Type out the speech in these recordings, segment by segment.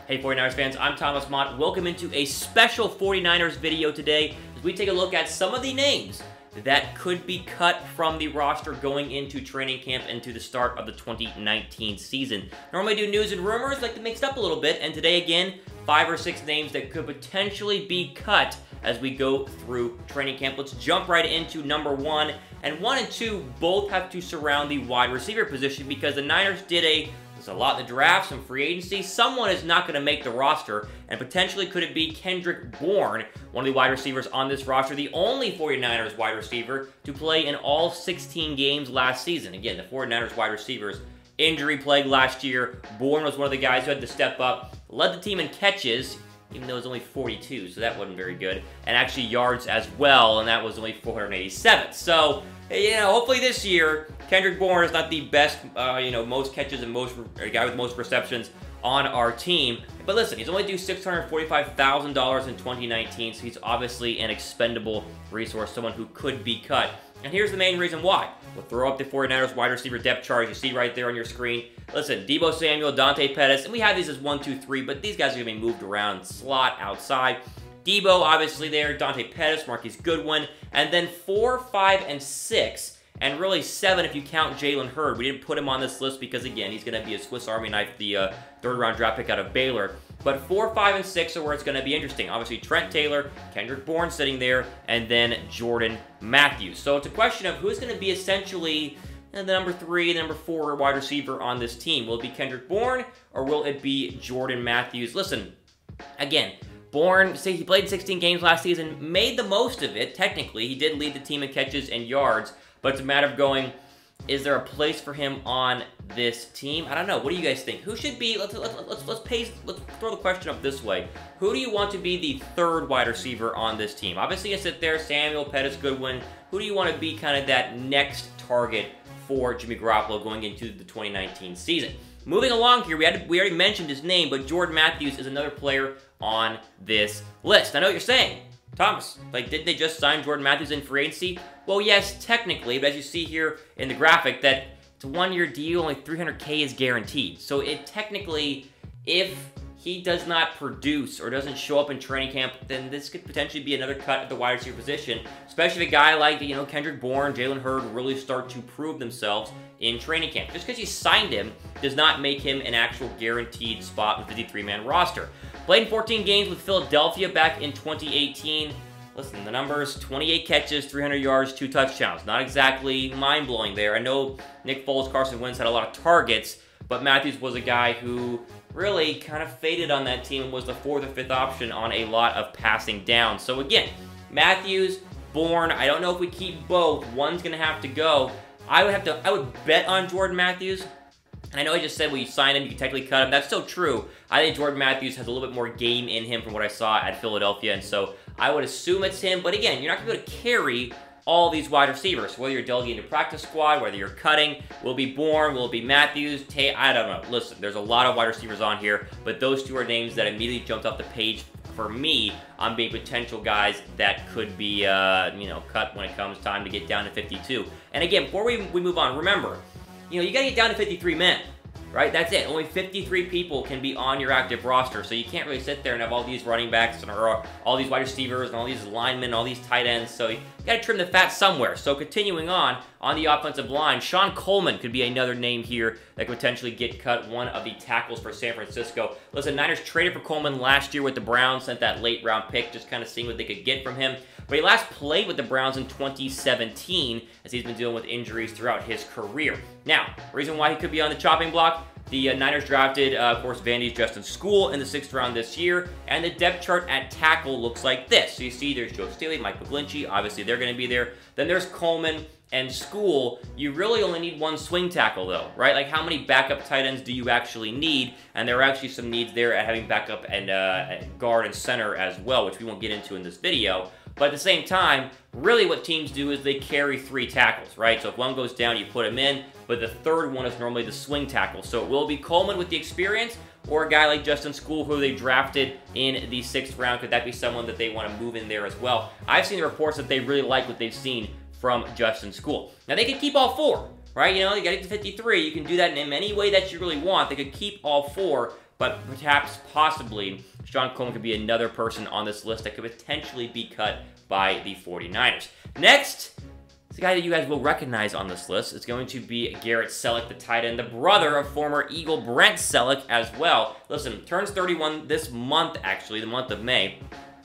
Hey 49ers fans, I'm Thomas Mott. Welcome into a special 49ers video today as we take a look at some of the names that could be cut from the roster going into training camp and to the start of the 2019 season. Normally do news and rumors, like to mix it up a little bit, and today again, 5 or 6 names that could potentially be cut as we go through training camp. Let's jump right into number 1, and 1 and 2 both have to surround the wide receiver position because the Niners did there's a lot in the draft, some free agency. Someone is not going to make the roster, and potentially could it be Kendrick Bourne, one of the wide receivers on this roster, the only 49ers wide receiver to play in all 16 games last season. Again, the 49ers wide receivers injury plagued last year. Bourne was one of the guys who had to step up, led the team in catches, even though it was only 42, so that wasn't very good, and actually yards as well, and that was only 487. So, you know, hopefully this year, Kendrick Bourne is not the best, most catches and guy with most receptions on our team. But listen, he's only due $645,000 in 2019, so he's obviously an expendable resource, someone who could be cut. And here's the main reason why. We'll throw up the 49ers wide receiver depth chart you see right there on your screen. Listen, Deebo Samuel, Dante Pettis, and we have these as 1, 2, 3, but these guys are going to be moved around, slot, outside. Deebo, obviously there, Dante Pettis, Marquise Goodwin, and then 4, 5, and 6, and really 7 if you count Jalen Hurd. We didn't put him on this list because, again, he's going to be a Swiss Army knife, the third-round draft pick out of Baylor. But 4, 5, and 6 are where it's going to be interesting. Obviously, Trent Taylor, Kendrick Bourne sitting there, and then Jordan Matthews. So it's a question of who's going to be essentially the number 3 and number 4 wide receiver on this team. Will it be Kendrick Bourne, or will it be Jordan Matthews? Listen, again, Bourne, say he played 16 games last season, made the most of it, technically. He did lead the team in catches and yards, but it's a matter of going, is there a place for him on this team? I don't know. What do you guys think? Who should be, let's throw the question up this way. Who do you want to be the 3rd wide receiver on this team? Obviously, you sit there, Samuel, Pettis, Goodwin. Who do you want to be kind of that next target for Jimmy Garoppolo going into the 2019 season? Moving along here, we already mentioned his name, but Jordan Matthews is another player on this list. I know what you're saying. Thomas, like, did they just sign Jordan Matthews in free agency? Well, yes, technically, but as you see here in the graphic, that it's a 1-year deal, only $300K is guaranteed. So it technically, if he does not produce or doesn't show up in training camp, then this could potentially be another cut at the wide receiver position, especially if a guy like, Kendrick Bourne, Jalen Hurd really start to prove themselves in training camp. Just because you signed him does not make him an actual guaranteed spot with the 53-man roster. Played 14 games with Philadelphia back in 2018. Listen, the numbers, 28 catches, 300 yards, 2 touchdowns. Not exactly mind-blowing there. I know Nick Foles, Carson Wentz had a lot of targets, but Matthews was a guy who really kind of faded on that team and was the 4th or 5th option on a lot of passing down. So again, Matthews, Bourne, I don't know if we keep both. One's going to have to go. I would bet on Jordan Matthews. And I know I just said, well, you sign him, you can technically cut him. That's still true. I think Jordan Matthews has a little bit more game in him from what I saw at Philadelphia, and so I would assume it's him. But again, you're not going to be able to carry all these wide receivers. Whether you're delegating to practice squad, whether you're cutting, will it be Bourne, will it be Matthews, I don't know. Listen, there's a lot of wide receivers on here, but those 2 are names that immediately jumped off the page for me on being potential guys that could be, cut when it comes time to get down to 52. And again, before we move on, remember, you got to get down to 53 men, right? That's it. Only 53 people can be on your active roster, so you can't really sit there and have all these running backs or all these wide receivers and all these linemen and all these tight ends, so you got to trim the fat somewhere. So continuing on the offensive line, Shon Coleman could be another name here that could potentially get cut, one of the tackles for San Francisco. Listen, Niners traded for Coleman last year with the Browns, sent that late-round pick, just kind of seeing what they could get from him. But he last played with the Browns in 2017, as he's been dealing with injuries throughout his career. Now, the reason why he could be on the chopping block, the Niners drafted, of course, Vandy's Justin School in the 6th round this year, and the depth chart at tackle looks like this. So you see there's Joe Staley, Mike McGlinchey, obviously they're going to be there. Then there's Coleman and School. You really only need 1 swing tackle, though, right? Like, how many backup tight ends do you actually need? And there are actually some needs there at having backup and guard and center as well, which we won't get into in this video. But at the same time, really what teams do is they carry 3 tackles, right? So if one goes down, you put him in, but the 3rd one is normally the swing tackle. So it will be Coleman with the experience, or a guy like Justin School, who they drafted in the 6th round. Could that be someone that they want to move in there as well? I've seen the reports that they really like what they've seen from Justin School. Now, they could keep all 4, right? You got to get to 53. You can do that in any way that you really want. They could keep all 4, but perhaps, possibly, Shon Coleman could be another person on this list that could potentially be cut by the 49ers. Next, the guy that you guys will recognize on this list is going to be Garrett Celek, the tight end, the brother of former Eagle Brent Celek as well. Listen, turns 31 this month, actually, the month of May,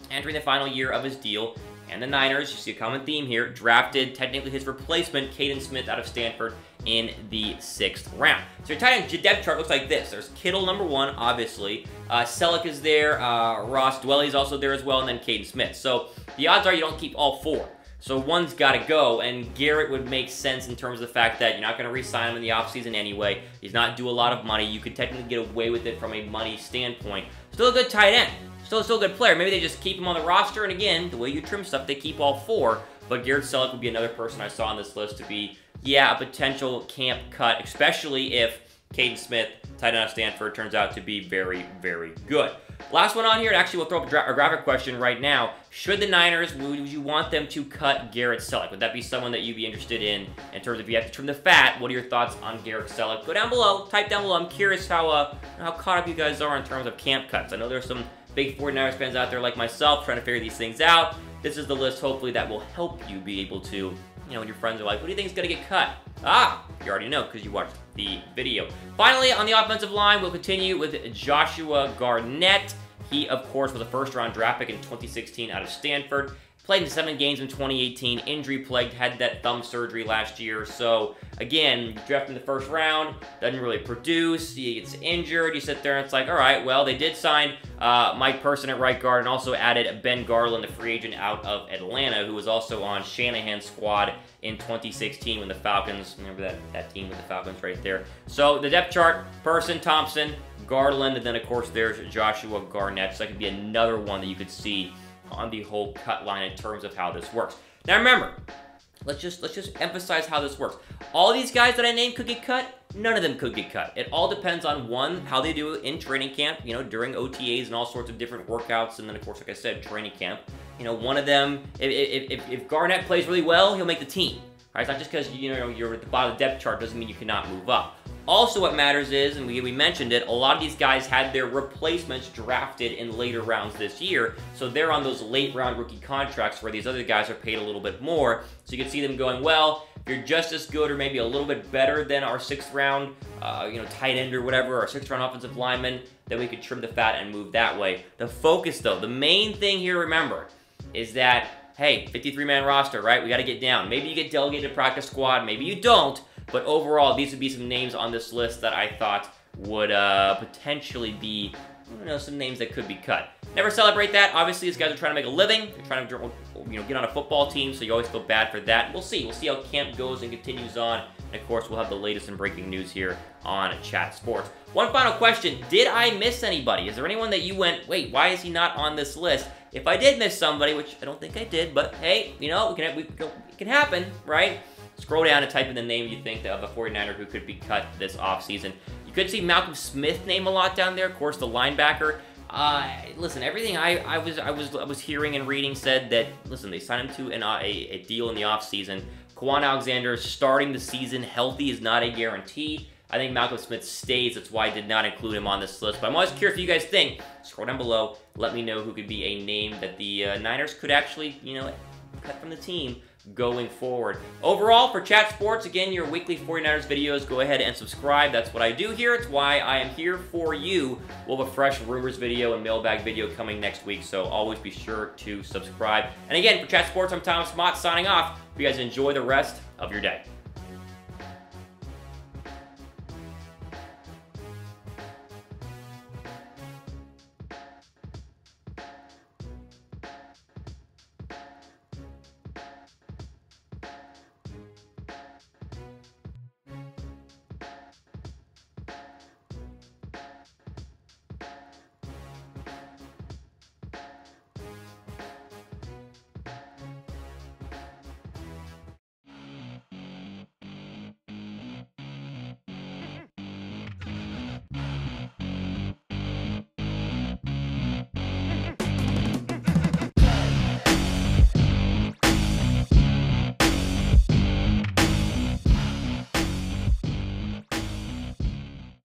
entering the final year of his deal. And the Niners, you see a common theme here, drafted technically his replacement, Kaden Smith, out of Stanford in the 6th round. So your tight end depth chart looks like this. There's Kittle, number 1, obviously. Celek is there. Ross Dwelley's also there as well, and then Kaden Smith. So the odds are you don't keep all 4. So one's got to go, and Garrett would make sense in terms of the fact that you're not going to re-sign him in the offseason anyway. He's not due a lot of money. You could technically get away with it from a money standpoint. Still a good tight end. Still a good player. Maybe they just keep him on the roster, and again, the way you trim stuff, they keep all 4. But Garrett Celek would be another person I saw on this list to be, yeah, a potential camp cut, especially if Kaden Smith, tight end out of Stanford, turns out to be very, very good. Last one on here, and actually we'll throw up a graphic question right now. Should the Niners, would you want them to cut Garrett Celek? Would that be someone that you'd be interested in terms of if you have to trim the fat? What are your thoughts on Garrett Celek? Go down below, type down below. I'm curious how caught up you guys are in terms of camp cuts. I know there's some big 49ers fans out there like myself trying to figure these things out. This is the list, hopefully, that will help you be able to, you know, when your friends are like, what do you think is going to get cut? You already know because you watched the video. Finally, on the offensive line, we'll continue with Joshua Garnett. He, of course, was a first-round draft pick in 2016 out of Stanford. Played in 7 games in 2018, injury-plagued, had that thumb surgery last year. So, again, drafted in the first round, doesn't really produce, he gets injured, you sit there and it's like, all right, well, they did sign Mike Person at right guard and also added Ben Garland, a free agent out of Atlanta, who was also on Shanahan's squad in 2016 when the Falcons, remember that team with the Falcons right there. So, the depth chart, Person, Thompson, Garland, and then, of course, there's Joshua Garnett. So that could be another one that you could see on the whole cut line in terms of how this works. Now remember, let's just emphasize how this works. All these guys that I named could get cut. None of them could get cut. It all depends on, one, how they do in training camp, you know, during OTAs and all sorts of different workouts, and then, of course, like I said, training camp. You know, one of them, if Garnett plays really well, he'll make the team. All right, it's not just because, you know, you're at the bottom of the depth chart doesn't mean you cannot move up. Also, what matters is, and we mentioned it, a lot of these guys had their replacements drafted in later rounds this year, so they're on those late-round rookie contracts where these other guys are paid a little bit more. So you can see them going, well, if you're just as good or maybe a little bit better than our 6th-round, you know, tight end or whatever, our 6th-round offensive lineman, then we could trim the fat and move that way. The focus, though, the main thing here, remember, is that, hey, 53-man roster, right? We got to get down. Maybe you get delegated to practice squad, maybe you don't. But overall, these would be some names on this list that I thought would potentially be, you know, some names that could be cut. Never celebrate that. Obviously, these guys are trying to make a living. They're trying to, you know, get on a football team, so you always feel bad for that. We'll see. We'll see how camp goes and continues on. And, of course, we'll have the latest and breaking news here on Chat Sports. One final question. Did I miss anybody? Is there anyone that you went, wait, why is he not on this list? If I did miss somebody, which I don't think I did, but, hey, you know, it can happen, right? Scroll down and type in the name you think of a 49er who could be cut this offseason. You could see Malcolm Smith name a lot down there. Of course, the linebacker. Listen, everything I was hearing and reading said that, listen, they signed him to a deal in the offseason. Quan Alexander starting the season healthy is not a guarantee. I think Malcolm Smith stays. That's why I did not include him on this list. But I'm always curious what you guys think. Scroll down below. Let me know who could be a name that the Niners could actually, you know, cut from the team going forward. Overall, for Chat Sports, again, your weekly 49ers videos, go ahead and subscribe. That's what I do here. It's why I am here for you. We'll have a fresh rumors video and mailbag video coming next week, so always be sure to subscribe. And again, for Chat Sports, I'm Thomas Mott signing off. Hope you guys enjoy the rest of your day.